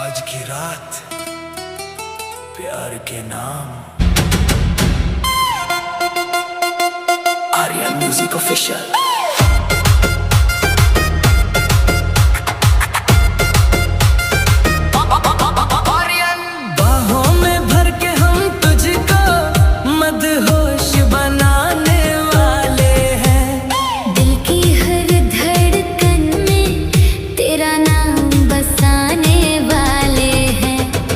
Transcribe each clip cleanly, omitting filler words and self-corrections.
आज की रात प्यार के नाम। Aryan music official.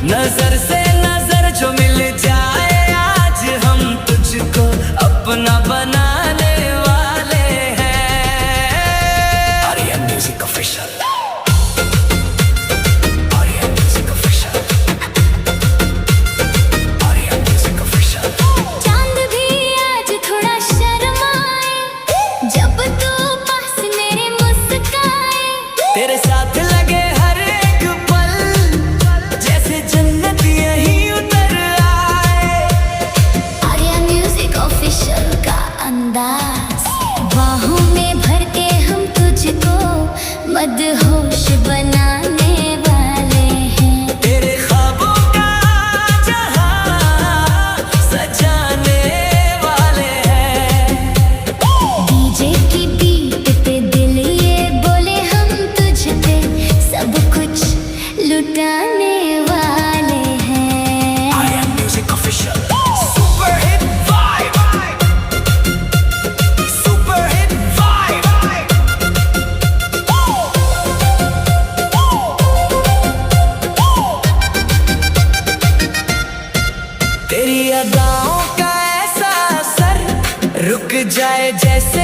नजर से नजर जो मिल जाए आज हम तुझको अपना बनाने वाले हैं। Aryan music official. Aryan music official. Aryan music official. चांद भी आज थोड़ा शर्माए जब तू पास मेरे मुस्काए। तेरे साथ लगे हर एक पल जैसे जन्नत यहीं उतर आए। आर्यन म्यूजिक ऑफिशियल का अंदाज, बाहों में भर के हम तुझको मदहोश बनाने वाले हैं। तेरे ख्वाबों का जहां सजाने वाले हैं। डीजे की बीट पे दिल ये बोले हम तुझ पे सब कुछ लुटाने वाले हैं। Aryan music official. Super hit vibe. Super hit vibe. तेरी अदाओं का ऐसा असर रुक जाए जैसे